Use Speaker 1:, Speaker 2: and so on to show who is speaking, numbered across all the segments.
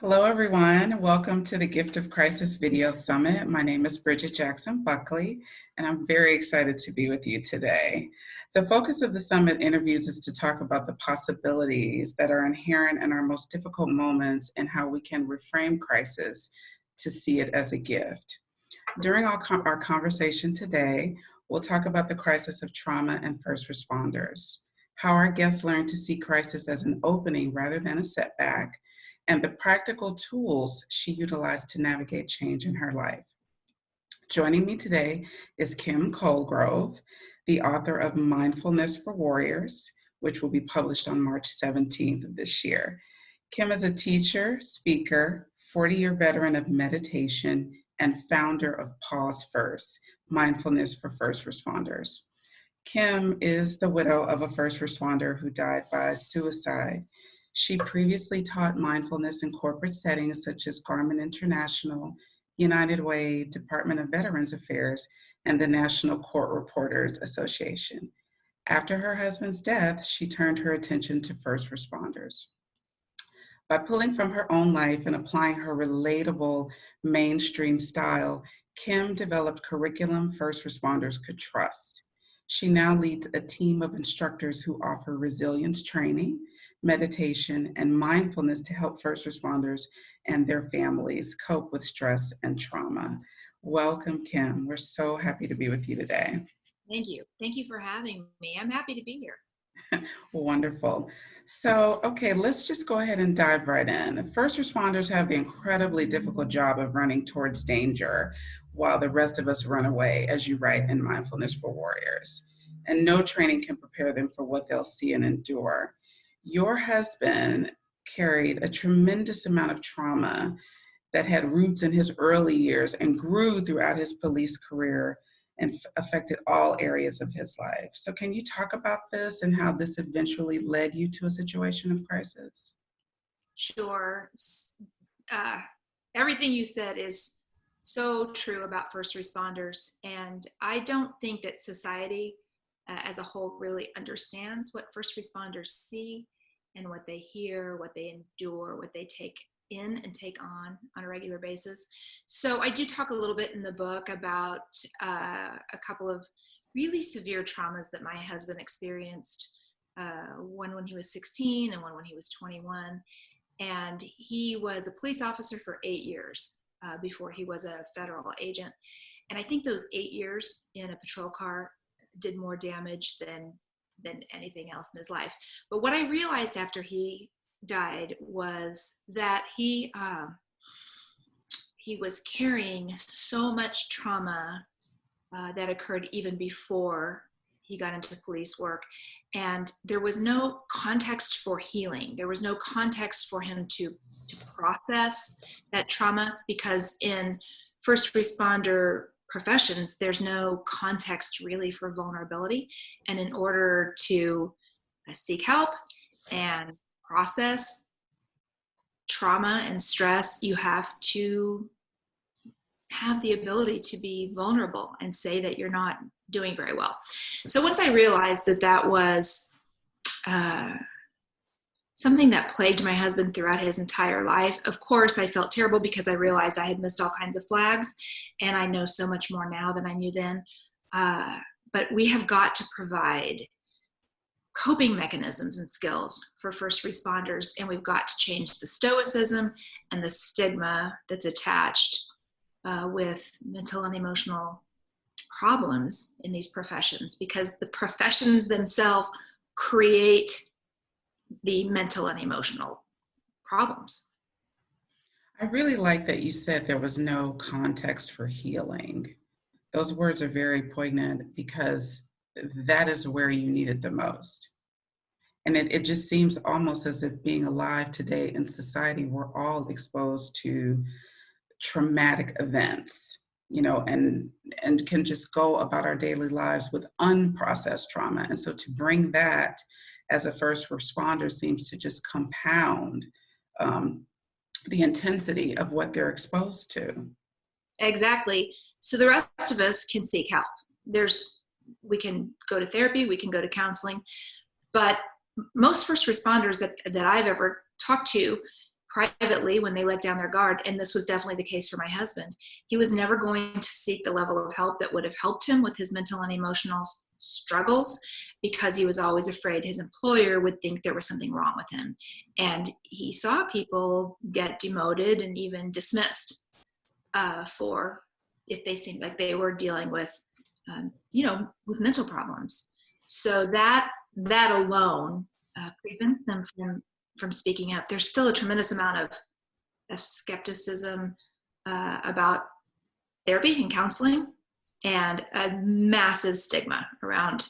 Speaker 1: Hello, everyone. Welcome to the Gift of Crisis Video Summit. My name is Bridget Jackson-Buckley, and I'm very excited to be with you today. The focus of the summit interviews is to talk about the possibilities that are inherent in our most difficult moments and how we can reframe crisis to see it as a gift. During our conversation today, we'll talk about the crisis of trauma and first responders, how our guests learn to see crisis as an opening rather than a setback, and the practical tools she utilized to navigate change in her life. Joining me today is Kim Colegrove, the author of Mindfulness for Warriors, which will be published on March 17th of this year. Kim is a teacher, speaker, 40-year veteran of meditation, and founder of Pause First, Mindfulness for First Responders. Kim is the widow of a first responder who died by suicide. She previously taught mindfulness in corporate settings such as Garmin International, United Way, Department of Veterans Affairs, and the National Court Reporters Association. After her husband's death, she turned her attention to first responders. By pulling from her own life and applying her relatable mainstream style, Kim developed curriculum first responders could trust. She now leads a team of instructors who offer resilience training, meditation, and mindfulness to help first responders and their families cope with stress and trauma. Welcome, Kim. We're so happy to be with you today.
Speaker 2: Thank you. Thank you for having me. I'm happy to be here.
Speaker 1: Wonderful. So, okay, let's just go ahead and dive right in. First responders have the incredibly difficult job of running towards danger while the rest of us run away, as you write in Mindfulness for Warriors. And no training can prepare them for what they'll see and endure. Your husband carried a tremendous amount of trauma that had roots in his early years and grew throughout his police career and affected all areas of his life. So can you talk about this and how this eventually led you to a situation of crisis?
Speaker 2: Sure. Everything you said is so true about first responders. And I don't think that society as a whole really understands what first responders see and what they hear, what they endure, what they take in and take on a regular basis. So I do talk a little bit in the book about a couple of really severe traumas that my husband experienced, one when he was 16 and one when he was 21. And he was a police officer for 8 years before he was a federal agent. And I think those 8 years in a patrol car did more damage than anything else in his life. But what I realized after he died was that he was carrying so much trauma that occurred even before he got into police work, and there was no context for healing. There was no context for him to process that trauma, because in first responder professions there's no context really for vulnerability, and in order to seek help and process trauma and stress, you have to have the ability to be vulnerable and say that you're not doing very well. So once I realized that that was something that plagued my husband throughout his entire life, of course I felt terrible because I realized I had missed all kinds of flags, and I know so much more now than I knew then. But we have got to provide coping mechanisms and skills for first responders, and we've got to change the stoicism and the stigma that's attached with mental and emotional problems in these professions, because the professions themselves create the mental and emotional problems.
Speaker 1: I really like that you said there was no context for healing. Those words are very poignant because that is where you need it the most. And it just seems almost as if being alive today in society, we're all exposed to traumatic events, and can just go about our daily lives with unprocessed trauma. And so to bring that as a first responder seems to just compound the intensity of what they're exposed to.
Speaker 2: Exactly. So the rest of us can seek help. We can go to therapy, we can go to counseling, but most first responders that I've ever talked to privately when they let down their guard, and this was definitely the case for my husband, he was never going to seek the level of help that would have helped him with his mental and emotional struggles, because he was always afraid his employer would think there was something wrong with him. And he saw people get demoted and even dismissed for if they seemed like they were dealing with, with mental problems. So that alone prevents them from speaking up. There's still a tremendous amount of skepticism about therapy and counseling, and a massive stigma around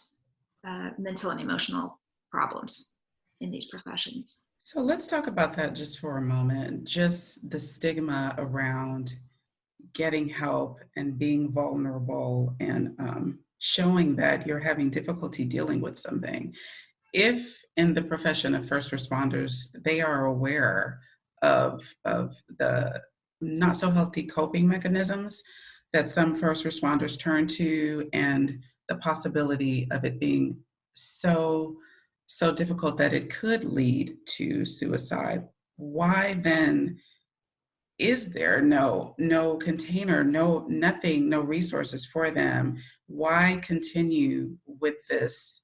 Speaker 2: mental and emotional problems in these professions.
Speaker 1: So let's talk about that just for a moment. Just the stigma around getting help and being vulnerable and showing that you're having difficulty dealing with something. If in the profession of first responders, they are aware of the not so healthy coping mechanisms that some first responders turn to, and the possibility of it being so difficult that it could lead to suicide, why then is there no container, nothing, no resources for them? Why continue with this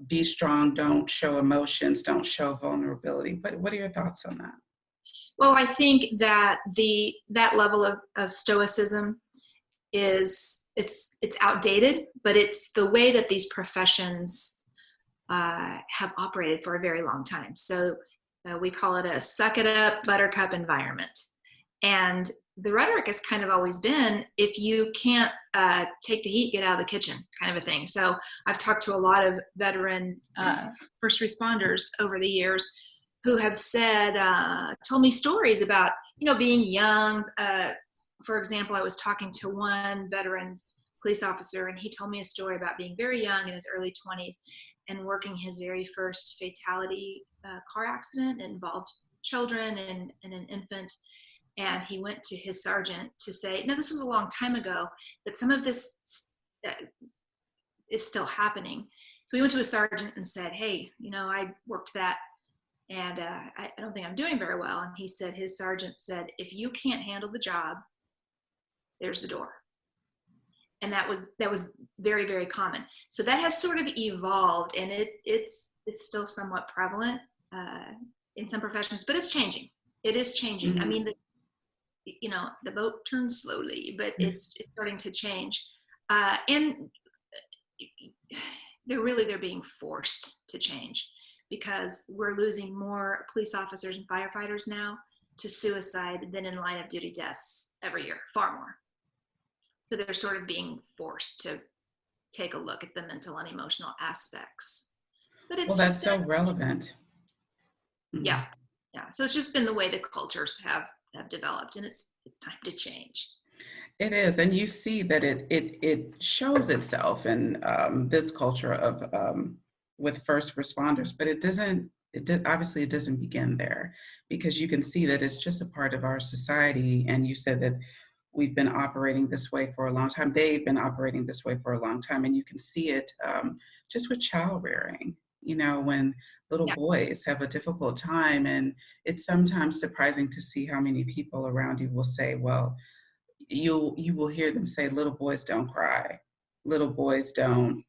Speaker 1: be strong, don't show emotions, don't show vulnerability? But what are your thoughts on that?
Speaker 2: Well, I think that that level of stoicism is it's outdated, but it's the way that these professions have operated for a very long time. So we call it a suck it up, buttercup environment. And the rhetoric has kind of always been, if you can't take the heat, get out of the kitchen, kind of a thing. So I've talked to a lot of veteran first responders over the years who have said, told me stories about, being young. For example, I was talking to one veteran police officer, and he told me a story about being very young in his early 20s and working his very first fatality car accident. It involved children and an infant. And he went to his sergeant to say, no, this was a long time ago, but some of this is still happening. So he went to his sergeant and said, hey, I worked that, and I don't think I'm doing very well. And he said, his sergeant said, if you can't handle the job, there's the door. And that was very, very common. So that has sort of evolved, and it's still somewhat prevalent in some professions, but it's changing. It is changing. Mm-hmm. I mean, the boat turns slowly, but it's starting to change. And they're being forced to change, because we're losing more police officers and firefighters now to suicide than in line of duty deaths every year, far more. So they're sort of being forced to take a look at the mental and emotional aspects. But it's
Speaker 1: that's so relevant.
Speaker 2: Mm-hmm. Yeah. So it's just been the way the cultures have developed, and it's time to change.
Speaker 1: It is, and you see that it shows itself in this culture of with first responders, but obviously it doesn't begin there, because you can see that it's just a part of our society. And you said that we've been operating this way for a long time. They've been operating this way for a long time, and you can see it just with child rearing. When little boys have a difficult time, and it's sometimes surprising to see how many people around you will say, well, you will hear them say, little boys don't cry, little boys don't,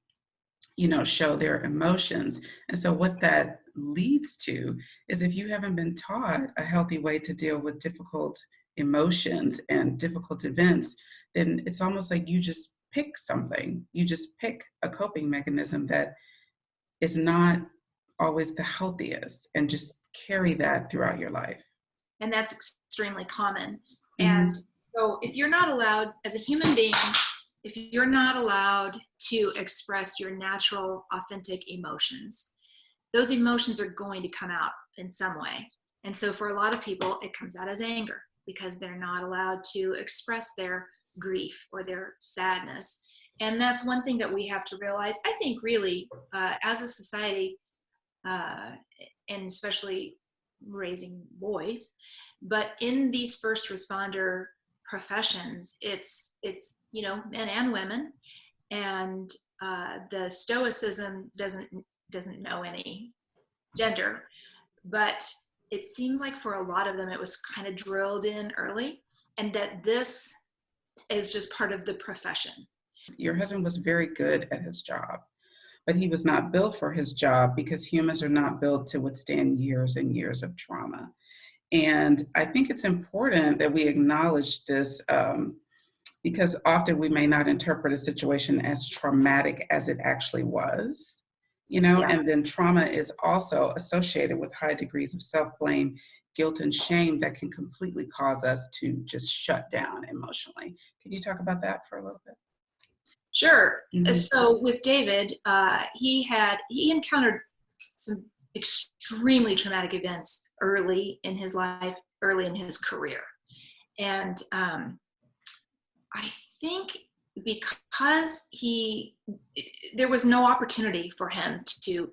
Speaker 1: show their emotions. And so what that leads to is, if you haven't been taught a healthy way to deal with difficult emotions and difficult events, then it's almost like you just pick something. You just pick a coping mechanism that is not always the healthiest, and just carry that throughout your life.
Speaker 2: And that's extremely common. Mm-hmm. And so if you're not allowed, as a human being, if you're not allowed to express your natural, authentic emotions, those emotions are going to come out in some way. And so for a lot of people, it comes out as anger, because they're not allowed to express their grief or their sadness. And that's one thing that we have to realize, I think, really, as a society, and especially raising boys, but in these first responder professions, it's men and women, and the stoicism doesn't know any gender, but it seems like for a lot of them, it was kind of drilled in early, and that this is just part of the profession.
Speaker 1: Your husband was very good at his job, but he was not built for his job because humans are not built to withstand years and years of trauma. And I think it's important that we acknowledge this, because often we may not interpret a situation as traumatic as it actually was,
Speaker 2: Yeah.
Speaker 1: and then trauma is also associated with high degrees of self-blame, guilt, and shame that can completely cause us to just shut down emotionally. Can you talk about that for a little bit?
Speaker 2: Sure.
Speaker 1: Mm-hmm.
Speaker 2: So with David, he encountered some extremely traumatic events early in his life, early in his career. And I think because there was no opportunity for him to,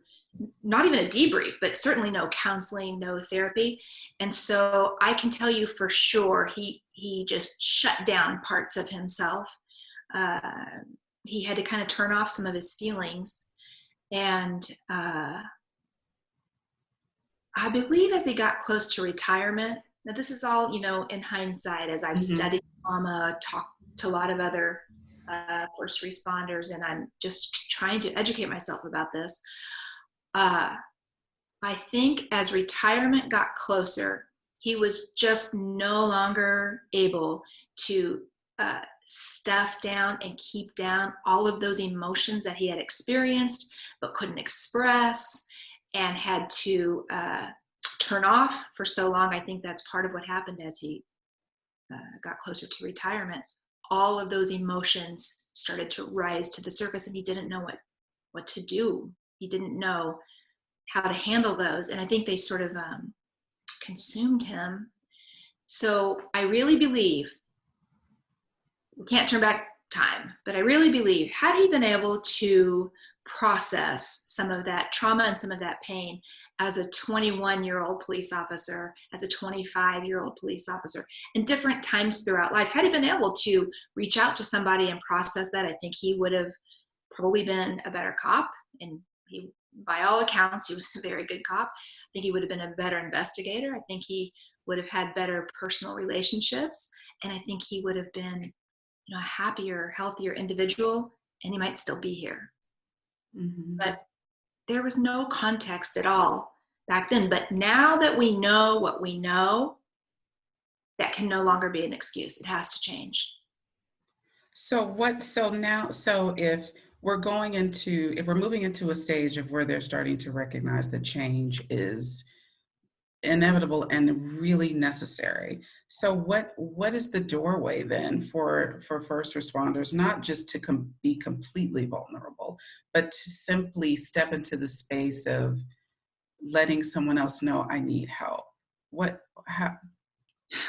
Speaker 2: not even a debrief, but certainly no counseling, no therapy. And so I can tell you for sure, he just shut down parts of himself. He had to kind of turn off some of his feelings. And I believe as he got close to retirement, now this is all, in hindsight, as I've studied trauma, talked to a lot of other first responders, and I'm just trying to educate myself about this. I think as retirement got closer, he was just no longer able to stuff down and keep down all of those emotions that he had experienced but couldn't express, and had to turn off for so long. I think that's part of what happened as he got closer to retirement. All of those emotions started to rise to the surface, and he didn't know what to do. He didn't know how to handle those. And I think they sort of consumed him. So I really believe, we can't turn back time, but I really believe had he been able to process some of that trauma and some of that pain as a 21-year-old police officer, as a 25-year-old police officer, and different times throughout life, had he been able to reach out to somebody and process that, I think he would have probably been a better cop. And he, by all accounts, he was a very good cop. I think he would have been a better investigator. I think he would have had better personal relationships. And I think he would have been, a happier, healthier individual, and he might still be here.
Speaker 1: Mm-hmm.
Speaker 2: But there was no context at all back then. But now that we know what we know, that can no longer be an excuse. It has to change.
Speaker 1: So if we're moving into a stage of where they're starting to recognize that change is inevitable and really necessary. So what is the doorway then for first responders, not just to be completely vulnerable, but to simply step into the space of letting someone else know I need help?
Speaker 2: Well,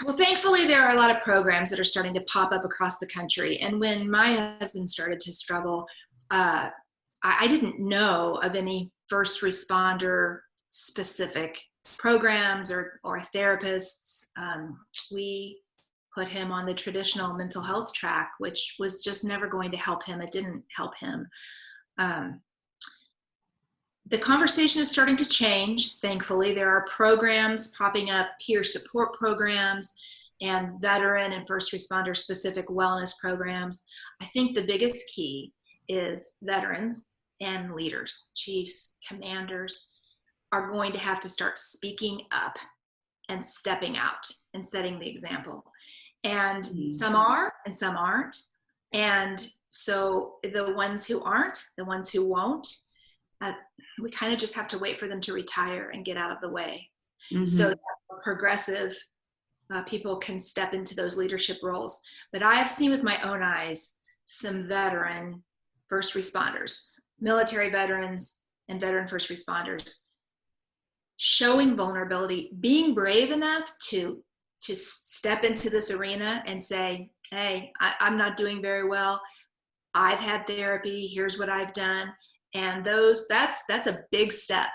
Speaker 2: thankfully, there are a lot of programs that are starting to pop up across the country. And when my husband started to struggle, I didn't know of any first responder specific programs or therapists. We put him on the traditional mental health track, which was just never going to help him. It didn't help him. The conversation is starting to change, thankfully. There are programs popping up, peer support programs, and veteran and first responder specific wellness programs. I think the biggest key is veterans and leaders, chiefs, commanders, are going to have to start speaking up and stepping out and setting the example. And some are and some aren't. And so the ones who aren't, the ones who won't, we kind of just have to wait for them to retire and get out of the way. So that progressive people can step into those leadership roles. But I have seen with my own eyes some veteran first responders, military veterans and veteran first responders, showing vulnerability, being brave enough to step into this arena and say, hey, I'm not doing very well. I've had therapy. Here's what I've done. And that's a big step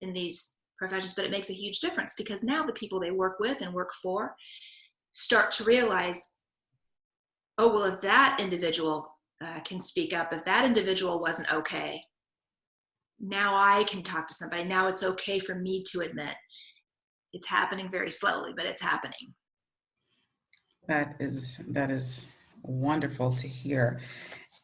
Speaker 2: in these professions, but it makes a huge difference because now the people they work with and work for start to realize, oh, well, if that individual can speak up, if that individual wasn't okay, now I can talk to somebody. Now it's okay for me to admit. It's happening very slowly, but it's happening.
Speaker 1: That is wonderful to hear.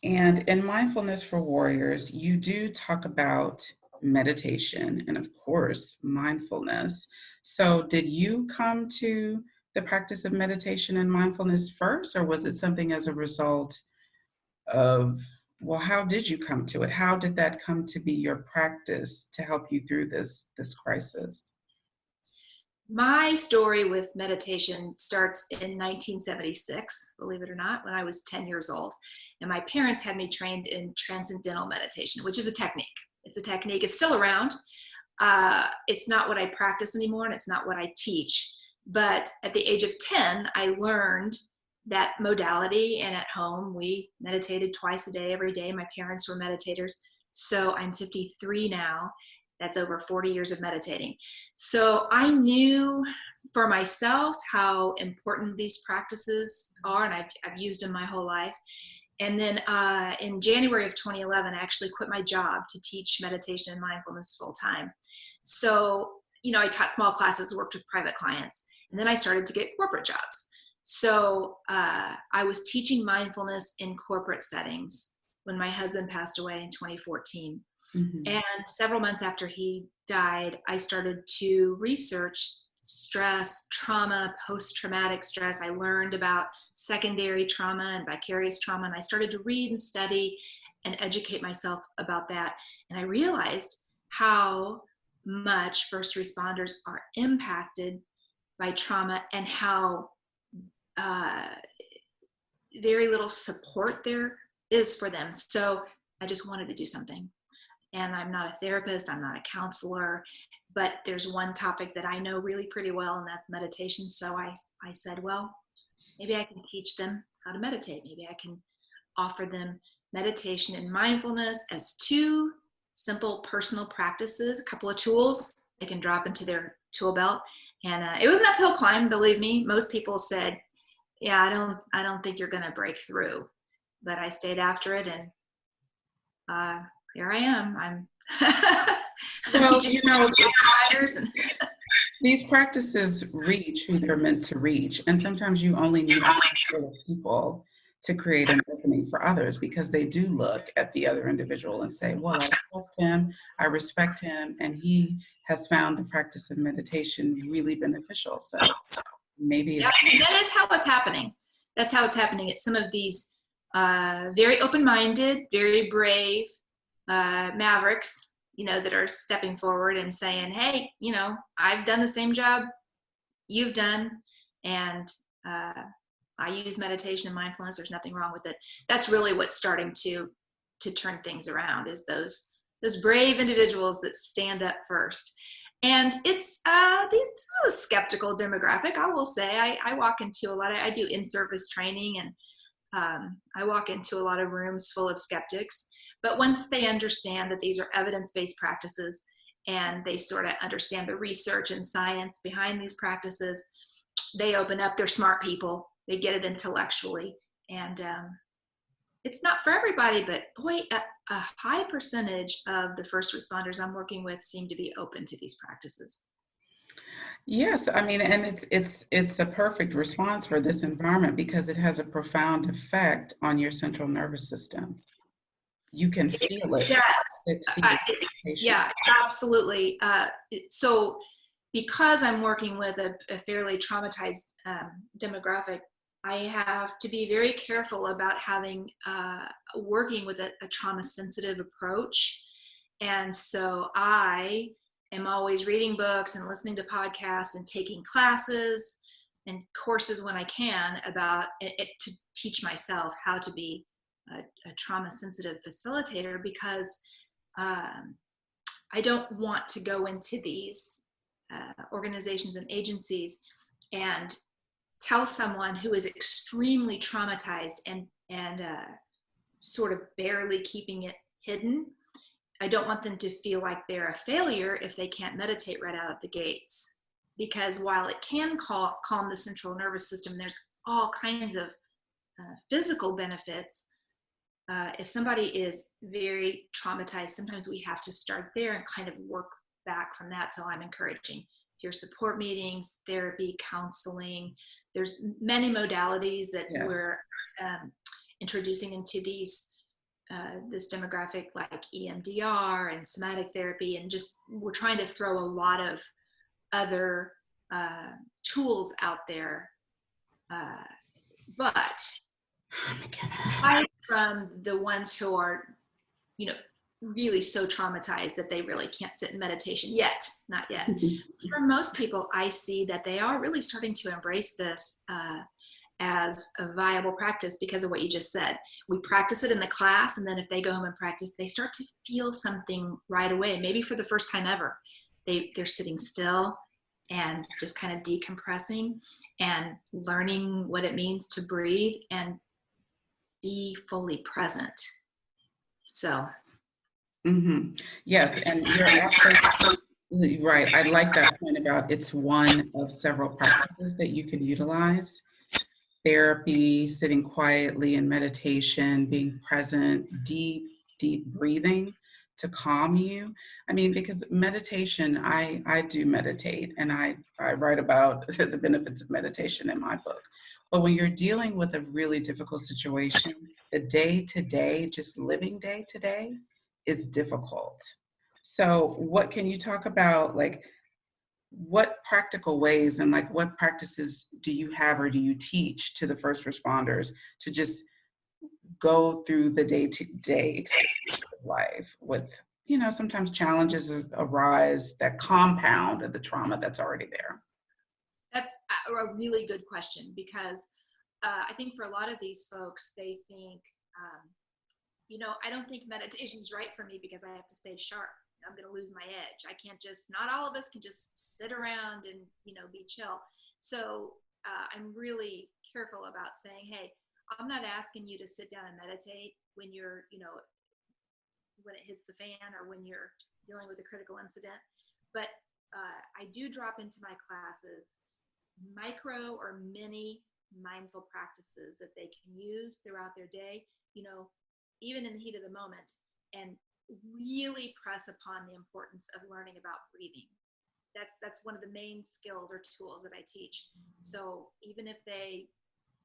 Speaker 1: And in Mindfulness for Warriors, you do talk about meditation and, of course, mindfulness. So, did you come to the practice of meditation and mindfulness first, or was it something as a result of, well, how did you come to it? How did that come to be your practice to help you through this crisis?
Speaker 2: My story with meditation starts in 1976, believe it or not, when I was 10 years old. And my parents had me trained in transcendental meditation, which is a technique. It's a technique, it's still around. It's not what I practice anymore, and it's not what I teach. But at the age of 10, I learned that modality, and at home, we meditated twice a day, every day. My parents were meditators. So I'm 53 now. That's over 40 years of meditating. So I knew for myself how important these practices are, and I've used them my whole life. And then in January of 2011, I actually quit my job to teach meditation and mindfulness full time. So, I taught small classes, worked with private clients, and then I started to get corporate jobs. So I was teaching mindfulness in corporate settings when my husband passed away in 2014.
Speaker 1: Mhm.
Speaker 2: And several months after he died, I started to research stress, trauma, post-traumatic stress. I learned about secondary trauma and vicarious trauma, and I started to read and study and educate myself about that. And I realized how much first responders are impacted by trauma, and how very little support there is for them. So I just wanted to do something. And I'm not a therapist, I'm not a counselor, but there's one topic that I know really pretty well, and that's meditation. So I said, well, maybe I can teach them how to meditate. Maybe I can offer them meditation and mindfulness as two simple personal practices, a couple of tools they can drop into their tool belt. And it was an uphill climb, believe me. Most people said, yeah, I don't think you're going to break through. But I stayed after it, and here I am. I'm
Speaker 1: Well,
Speaker 2: teaching providers. And
Speaker 1: these practices reach who they're meant to reach. And sometimes you only need a handful of people to create an opening for others, because they do look at the other individual and say, well, I trust him, I respect him, and he has found the practice of meditation really beneficial. So maybe
Speaker 2: yeah, that is how it's happening. That's how it's happening. It's some of these very open-minded, very brave mavericks, that are stepping forward and saying, hey, I've done the same job you've done, and I use meditation and mindfulness. There's nothing wrong with it. That's really what's starting to turn things around, is those brave individuals that stand up first. And it's this is a skeptical demographic, I will say. I walk into a lot of, I do in-service training, and I walk into a lot of rooms full of skeptics. But once they understand that these are evidence-based practices, and they sort of understand the research and science behind these practices, they open up. They're smart people. They get it intellectually. And it's not for everybody, but boy, a high percentage of the first responders I'm working with seem to be open to these practices.
Speaker 1: Yes, I mean, and it's a perfect response for this environment, because it has a profound effect on your central nervous system. You can feel it.
Speaker 2: Yeah, absolutely. So because I'm working with a fairly traumatized demographic, I have to be very careful about working with a trauma-sensitive approach. And so I am always reading books and listening to podcasts and taking classes and courses when I can about it to teach myself how to be a trauma-sensitive facilitator, because I don't want to go into these organizations and agencies and tell someone who is extremely traumatized and sort of barely keeping it hidden. I don't want them to feel like they're a failure if they can't meditate right out of the gates. Because while it can calm the central nervous system, there's all kinds of physical benefits. If somebody is very traumatized, sometimes we have to start there and kind of work back from that. So I'm encouraging Here's support meetings, therapy, counseling. There's many modalities that
Speaker 1: Yes.
Speaker 2: we're introducing into these this demographic, like EMDR and somatic therapy, and just we're trying to throw a lot of other tools out there. But aside from the ones who are, you know, really so traumatized that they really can't sit in meditation yet, not yet. For most people, I see that they are really starting to embrace this as a viable practice because of what you just said. We practice it in the class, and then if they go home and practice, they start to feel something right away, maybe for the first time ever. They're sitting still and just kind of decompressing and learning what it means to breathe and be fully present. So.
Speaker 1: Mm-hmm. Yes, and you're absolutely right. I like that point about it's one of several practices that you can utilize. Therapy, sitting quietly in meditation, being present, deep breathing to calm you. I mean, because meditation, I do meditate, and I write about the benefits of meditation in my book. But when you're dealing with a really difficult situation, the day-to-day, just living day-to-day is difficult. So what can you talk about, like, what practical ways and like what practices do you have or do you teach to the first responders to just go through the day-to-day experience of life with, you know, sometimes challenges arise that compound the trauma that's already there?
Speaker 2: That's a really good question, because I think for a lot of these folks, they think, you know, I don't think meditation's right for me because I have to stay sharp. I'm going to lose my edge. I can't just, not all of us can just sit around and, you know, be chill. So I'm really careful about saying, hey, I'm not asking you to sit down and meditate when you're, you know, when it hits the fan or when you're dealing with a critical incident. But I do drop into my classes micro or mini mindful practices that they can use throughout their day, you know, even in the heat of the moment, and really press upon the importance of learning about breathing. That's one of the main skills or tools that I teach. So even if they,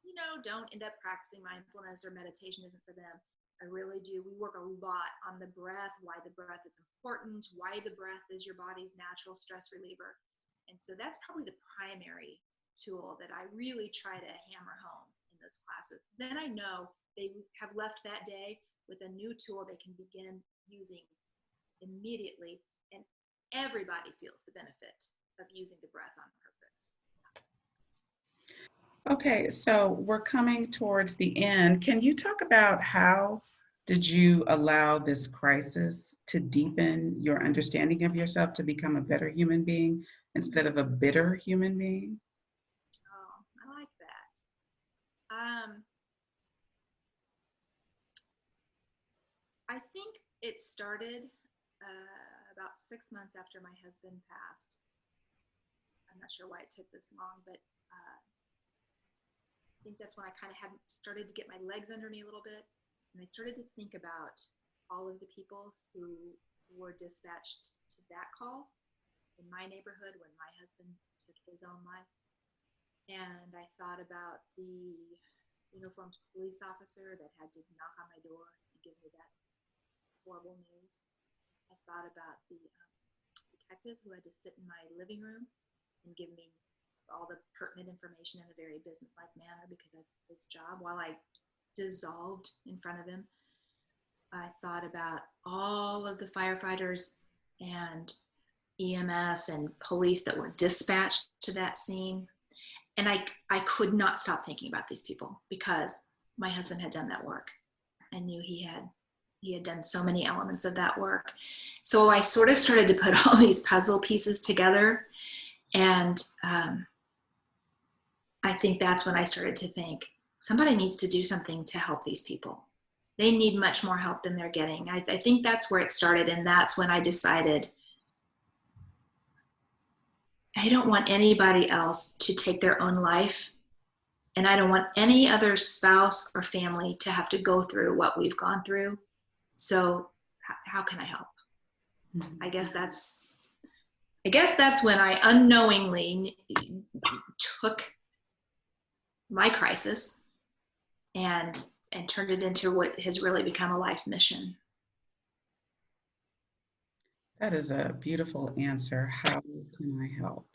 Speaker 2: you know, don't end up practicing mindfulness or meditation isn't for them, I really do. We work a lot on the breath, why the breath is important, why the breath is your body's natural stress reliever. And so that's probably the primary tool that I really try to hammer home in those classes. Then I know they have left that day with a new tool they can begin using immediately, and everybody feels the benefit of using the breath on purpose.
Speaker 1: Okay, so we're coming towards the end. Can you talk about how did you allow this crisis to deepen your understanding of yourself to become a better human being instead of a bitter human being?
Speaker 2: Oh, I like that. I think it started about 6 months after my husband passed. I'm not sure why it took this long, but I think that's when I kind of had started to get my legs under me a little bit, and I started to think about all of the people who were dispatched to that call in my neighborhood when my husband took his own life. And I thought about the uniformed police officer that had to knock on my door and give me that horrible news. I thought about the detective who had to sit in my living room and give me all the pertinent information in a very businesslike manner because that's his job while I dissolved in front of him. I thought about all of the firefighters and EMS and police that were dispatched to that scene. And I could not stop thinking about these people because my husband had done that work. I knew he had done so many elements of that work. So I sort of started to put all these puzzle pieces together. And I think that's when I started to think somebody needs to do something to help these people. They need much more help than they're getting. I think that's where it started. And that's when I decided I don't want anybody else to take their own life. And I don't want any other spouse or family to have to go through what we've gone through. So how can I help? I guess that's I guess that's when I unknowingly took my crisis and turned it into what has really become a life mission.
Speaker 1: That is a beautiful answer. How can I help?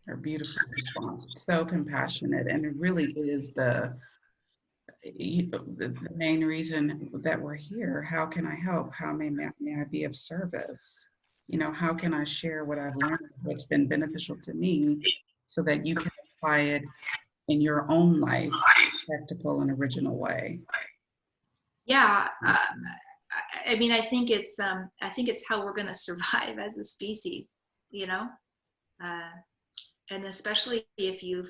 Speaker 1: Or beautiful response. It's so compassionate, and it really is the main reason that we're here. How can I help? How may I be of service? How can I share what I've learned, what's been beneficial to me, so that you can apply it in your own life, practical and original way.
Speaker 2: Yeah, I mean, I think it's how we're going to survive as a species, you know, and especially if you've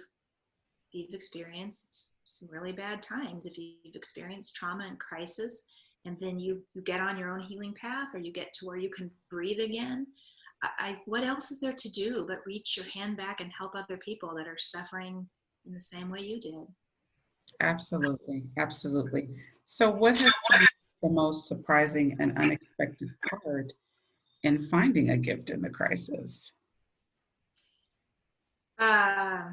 Speaker 2: experienced some really bad times, if you've experienced trauma and crisis, and then you get on your own healing path, or you get to where you can breathe again. What else is there to do but reach your hand back and help other people that are suffering in the same way you did?
Speaker 1: Absolutely, absolutely. So what has been the most surprising and unexpected part in finding a gift in the crisis?
Speaker 2: Uh,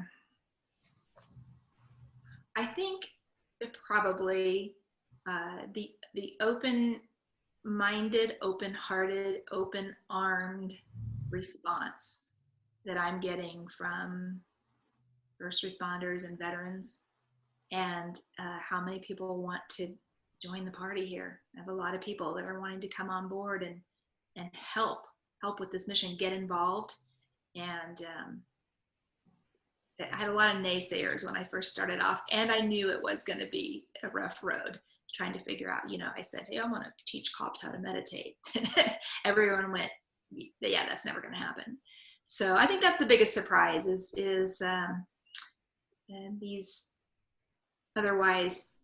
Speaker 2: I think probably the open-minded, open-hearted, open-armed response that I'm getting from first responders and veterans, and how many people want to join the party here. I have a lot of people that are wanting to come on board and help with this mission, get involved. And I had a lot of naysayers when I first started off, and I knew it was going to be a rough road trying to figure out, I said, hey, I want to teach cops how to meditate. Everyone went, yeah, that's never going to happen. So I think that's the biggest surprise is these otherwise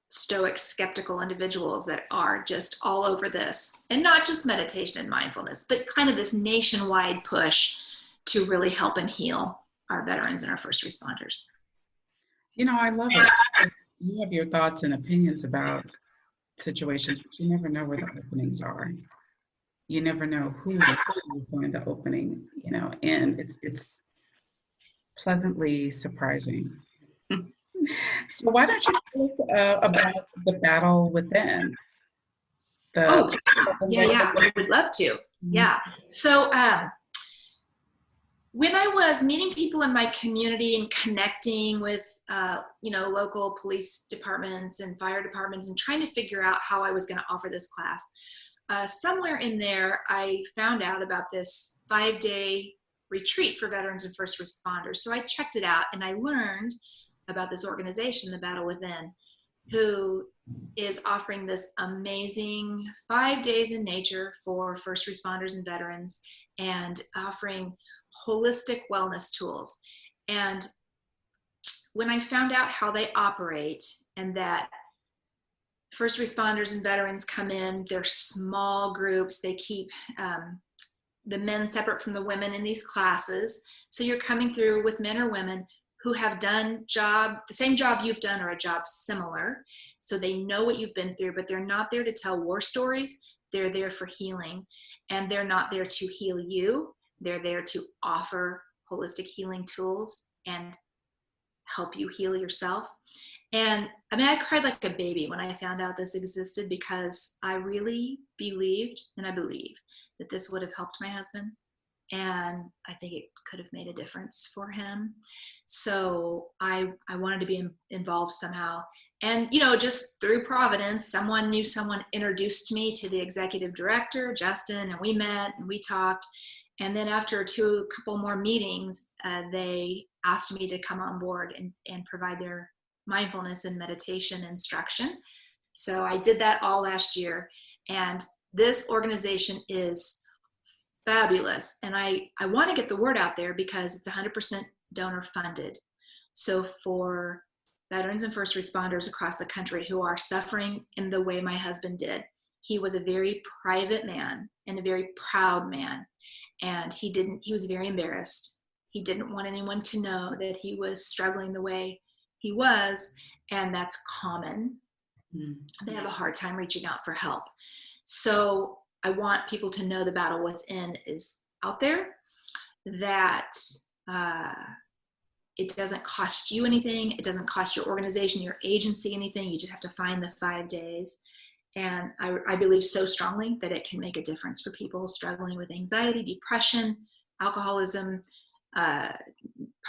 Speaker 2: stoic, skeptical individuals that are just all over this, and not just meditation and mindfulness, but kind of this nationwide push to really help and heal our veterans and our first responders.
Speaker 1: I love it. You have your thoughts and opinions about situations, but you never know where the openings are. You never know who will find the opening, and it's pleasantly surprising. So why don't you tell us about the battle within?
Speaker 2: Yeah, I would love to. Yeah. So when I was meeting people in my community and connecting with, local police departments and fire departments and trying to figure out how I was going to offer this class, somewhere in there, I found out about this 5-day retreat for veterans and first responders. So I checked it out, and I learned about this organization, The Battle Within, who is offering this amazing 5 days in nature for first responders and veterans, and offering holistic wellness tools. And when I found out how they operate, and that first responders and veterans come in, they're small groups, they keep the men separate from the women in these classes. So you're coming through with men or women who have done the same job you've done, or a job similar. So they know what you've been through, but they're not there to tell war stories. They're there for healing, and they're not there to heal you. They're there to offer holistic healing tools and help you heal yourself. And I mean, I cried like a baby when I found out this existed, because I really believed, and I believe, that this would have helped my husband. And I think it could have made a difference for him. So I wanted to be involved somehow. And, just through Providence, someone introduced me to the executive director, Justin, and we met and we talked. And then after a couple more meetings, they asked me to come on board and provide their mindfulness and meditation instruction. So I did that all last year. And this organization is fabulous. And I want to get the word out there, because it's 100% donor funded. So for veterans and first responders across the country who are suffering in the way my husband did, he was a very private man and a very proud man. And he was very embarrassed. He didn't want anyone to know that he was struggling the way he was. And that's common. They have a hard time reaching out for help. So I want people to know The Battle Within is out there, that it doesn't cost you anything. It doesn't cost your organization, your agency anything. You just have to find the 5 days. And I believe so strongly that it can make a difference for people struggling with anxiety, depression, alcoholism,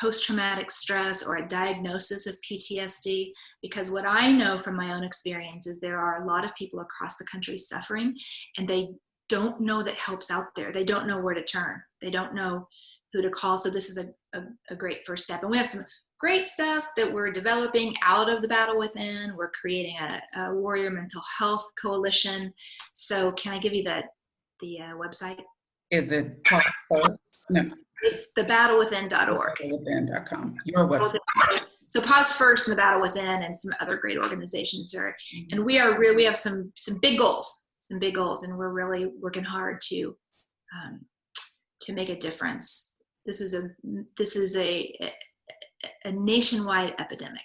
Speaker 2: post-traumatic stress, or a diagnosis of PTSD. Because what I know from my own experience is there are a lot of people across the country suffering, and they don't know that help's out there. They don't know where to turn. They don't know who to call. So this is a great first step. And we have some great stuff that we're developing out of the Battle Within. We're creating a warrior mental health coalition. So can I give you the website?
Speaker 1: Is it Pause First? No.
Speaker 2: It's thebattlewithin.org.
Speaker 1: Battlewithin.com. Your website.
Speaker 2: So Pause First and the Battle Within and some other great organizations are, and we have some big goals, and we're really working hard to make a difference. This is a nationwide epidemic.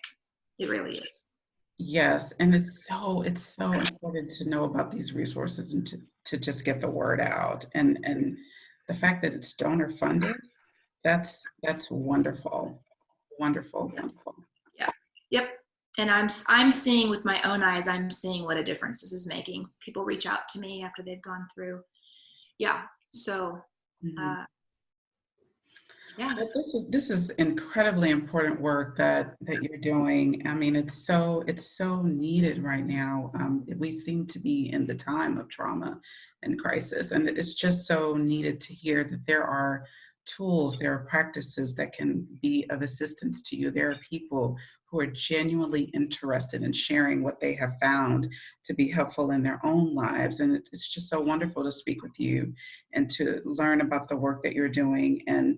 Speaker 2: It really is.
Speaker 1: Yes, and it's so important to know about these resources and to just get the word out. And the fact that it's donor funded, that's wonderful. Wonderful.
Speaker 2: Yeah. Yep. And I'm seeing with my own eyes, I'm seeing what a difference this is making. People reach out to me after they've gone through. Yeah. So yeah.
Speaker 1: Well, this is incredibly important work that you're doing. I mean, it's so needed right now. We seem to be in the time of trauma and crisis, and it's just so needed to hear that there are tools, there are practices that can be of assistance to you. There are people who are genuinely interested in sharing what they have found to be helpful in their own lives, and it's just so wonderful to speak with you and to learn about the work that you're doing, and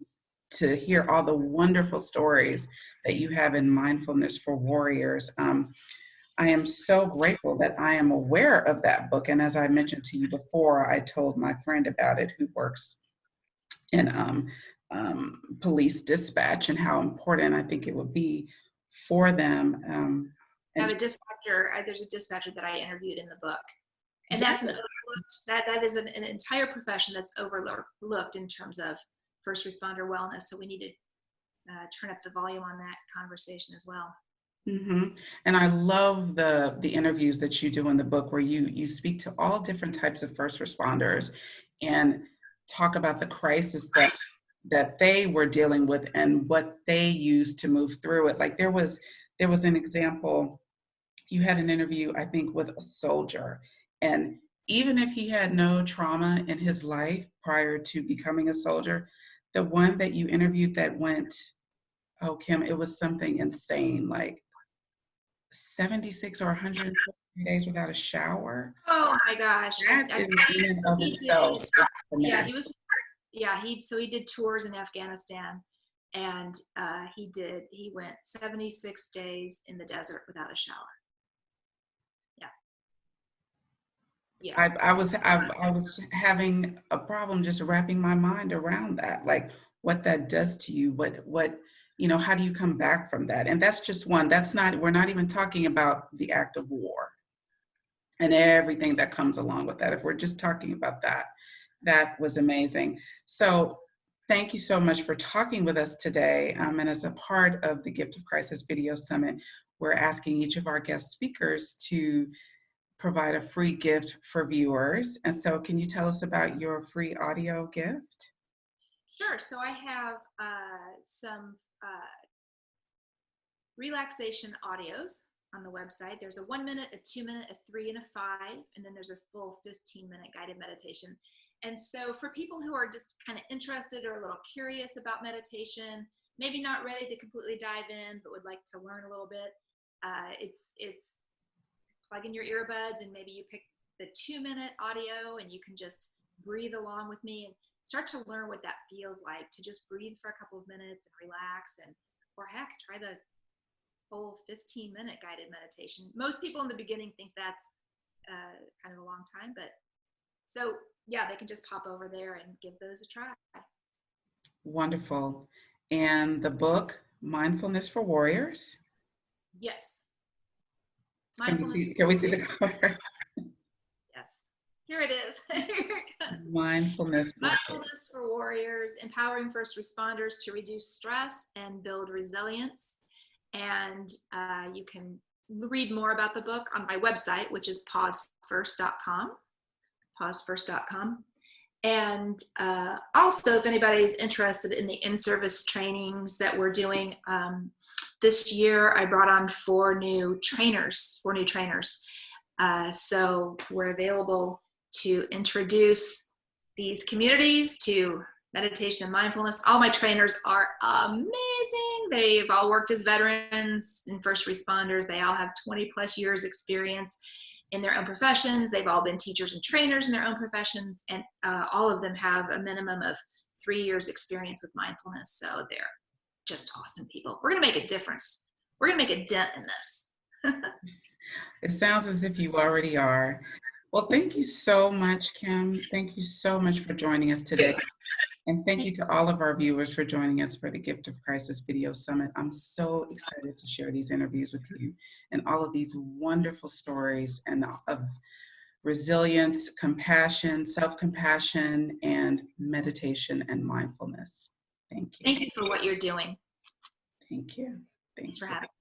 Speaker 1: to hear all the wonderful stories that you have in Mindfulness for Warriors. I am so grateful that I am aware of that book. And as I mentioned to you before, I told my friend about it who works in police dispatch and how important I think it would be for them.
Speaker 2: I have a dispatcher. There's a dispatcher that I interviewed in the book. And
Speaker 1: yes.
Speaker 2: that's that is an entire profession that's overlooked in terms of first responder wellness. So we need to turn up the volume on that conversation as well.
Speaker 1: Mm-hmm. And I love the interviews that you do in the book where you speak to all different types of first responders and talk about the crisis that they were dealing with and what they used to move through it. Like there was an example, you had an interview, I think, with a soldier, and even if he had no trauma in his life prior to becoming a soldier, the one that you interviewed that went, oh, Kim, it was something insane, like 76 or 150 days without a shower.
Speaker 2: Oh my gosh.
Speaker 1: That in and of itself.
Speaker 2: He did tours in Afghanistan, and he went 76 days in the desert without a shower. Yeah.
Speaker 1: I was having a problem just wrapping my mind around that, like what that does to you, what how do you come back from that? And that's just one. We're not even talking about the act of war and everything that comes along with that. If we're just talking about that was amazing. So thank you so much for talking with us today. And as a part of the Gift of Crisis Video Summit, we're asking each of our guest speakers to provide a free gift for viewers. And so can you tell us about your free audio gift?
Speaker 2: Sure. So I have some relaxation audios on the website. There's a 1 minute, a 2 minute, a 3, and a 5, and then there's a full 15-minute guided meditation. And so for people who are just kind of interested or a little curious about meditation, maybe not ready to completely dive in, but would like to learn a little bit, it's plug in your earbuds and maybe you pick the 2-minute audio and you can just breathe along with me and start to learn what that feels like to just breathe for a couple of minutes and relax, or heck, try the whole 15-minute guided meditation. Most people in the beginning think that's kind of a long time, but so yeah, they can just pop over there and give those a try.
Speaker 1: Wonderful. And the book, Mindfulness for Warriors?
Speaker 2: Yes.
Speaker 1: Can we see the cover?
Speaker 2: Yes. Here it is. Here it comes.
Speaker 1: Mindfulness book.
Speaker 2: Mindfulness for Warriors, empowering first responders to reduce stress and build resilience. And you can read more about the book on my website, which is pausefirst.com. Pausefirst.com. And also, if anybody's interested in the in-service trainings that we're doing, this year I brought on four new trainers. So we're available to introduce these communities to meditation and mindfulness. All my trainers are amazing. They've all worked as veterans and first responders. They all have 20 plus years experience in their own professions. They've all been teachers and trainers in their own professions, and all of them have a minimum of 3 years experience with mindfulness. So they're just awesome people. We're going to make a difference. We're going to make a dent in this.
Speaker 1: It sounds as if you already are. Well, thank you so much, Kim. Thank you so much for joining us today. And thank you to all of our viewers for joining us for the Gift of Crisis Video Summit. I'm so excited to share these interviews with you and all of these wonderful stories and of resilience, compassion, self-compassion, and meditation and mindfulness. Thank you.
Speaker 2: Thank you for what you're doing.
Speaker 1: Thank you.
Speaker 2: Thanks for having me.